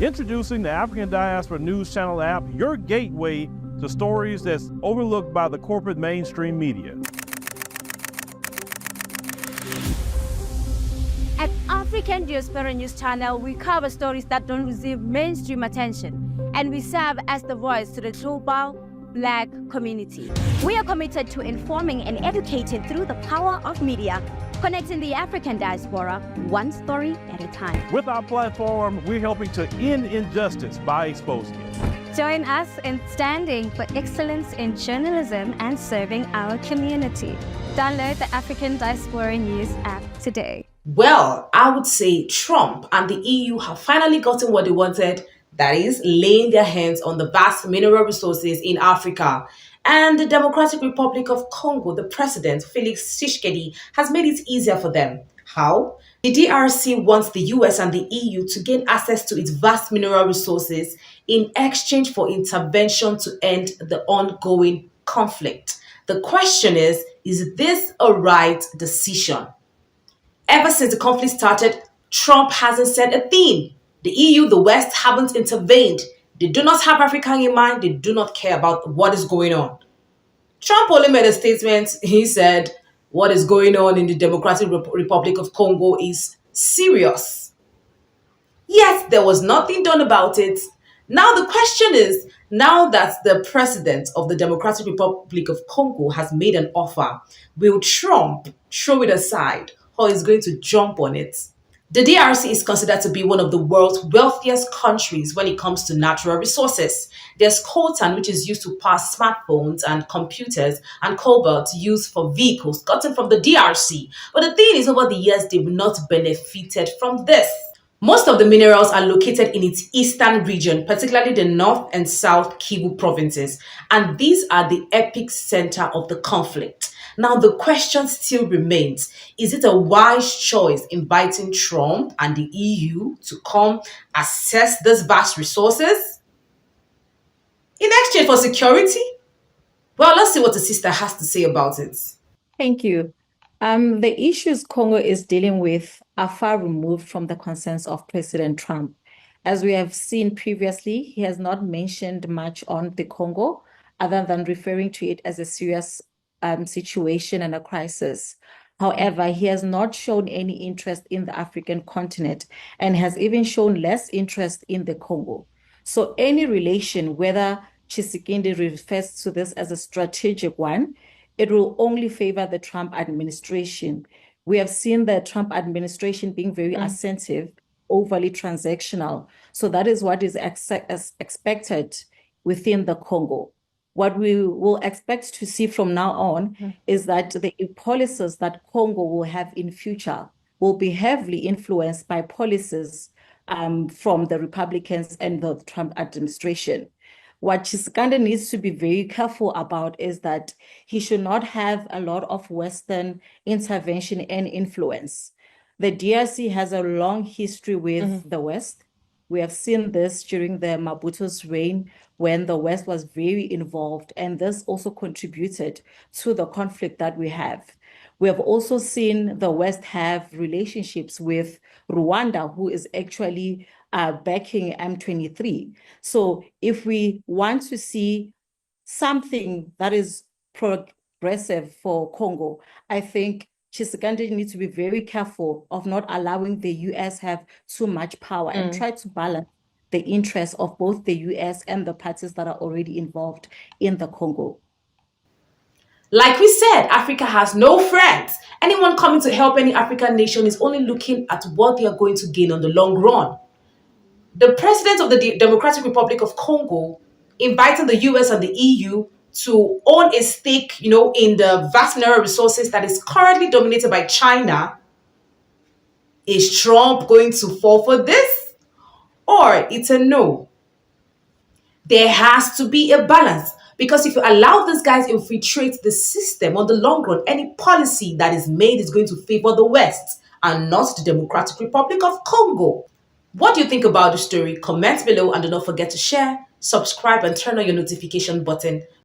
Introducing the African Diaspora News Channel app, your gateway to stories that's overlooked by the corporate mainstream media. At African Diaspora News Channel, we cover stories that don't receive mainstream attention, and we serve as the voice to the global Black community. We are committed to informing and educating through the power of media, connecting the African diaspora one story at a time. With our platform, we're helping to end injustice by exposing it. Join us in standing for excellence in journalism and serving our community. Download the African Diaspora News app today. Well, I would say Trump and the EU have finally gotten what they wanted, that is, laying their hands on the vast mineral resources in Africa. And the Democratic Republic of Congo, the president, Felix Tshisekedi, has made it easier for them. How? The DRC wants the US and the EU to gain access to its vast mineral resources in exchange for intervention to end the ongoing conflict. The question is this a right decision? Ever since the conflict started, Trump hasn't said a thing. The EU, the West haven't intervened. They do not have Africa in mind. They do not care about what is going on. Trump only made a statement. He said, what is going on in the Democratic Republic of Congo is serious. Yet there was nothing done about it. Now the question is, now that the president of the Democratic Republic of Congo has made an offer, will Trump throw it aside or is going to jump on it? The DRC is considered to be one of the world's wealthiest countries when it comes to natural resources. There's coltan, which is used to power smartphones and computers, and cobalt used for vehicles gotten from the DRC. But the thing is, over the years, they've not benefited from this. Most of the minerals are located in its eastern region, particularly the North and South Kivu provinces, and these are the epicenter of the conflict. Now, the question still remains, is it a wise choice inviting Trump and the EU to come assess these vast resources in exchange for security? Well, let's see what the sister has to say about it. Thank you. The issues Congo is dealing with are far removed from the concerns of President Trump. As we have seen previously, he has not mentioned much on the Congo other than referring to it as a serious situation and a crisis. However, he has not shown any interest in the African continent and has even shown less interest in the Congo. So any relation, whether Tshisekedi refers to this as a strategic one, it will only favor the Trump administration. We have seen the Trump administration being very assertive, overly transactional. So that is what is expected within the Congo. What we will expect to see from now on is that the policies that Congo will have in future will be heavily influenced by policies from the Republicans and the Trump administration. What Tshisekedi needs to be very careful about is that he should not have a lot of Western intervention and influence. The DRC has a long history with the West. We have seen this during the Mobutu's reign when the West was very involved, and this also contributed to the conflict that we have. We have also seen the West have relationships with Rwanda, who is actually backing M23. So if we want to see something that is progressive for Congo, I think Tshisekedi needs to be very careful of not allowing the US have too much power and try to balance the interests of both the US and the parties that are already involved in the Congo. Like we said, Africa has no friends. Anyone coming to help any African nation is only looking at what they are going to gain on the long run. The president of the Democratic Republic of Congo inviting the US and the EU to own a stake, in the vast mineral resources that is currently dominated by China. Is Trump going to fall for this? Or it's a no? There has to be a balance, because if you allow these guys infiltrate the system on the long run, any policy that is made is going to favor the West and not the Democratic Republic of Congo. What do you think about the story? Comment below and do not forget to share, subscribe, and turn on your notification button.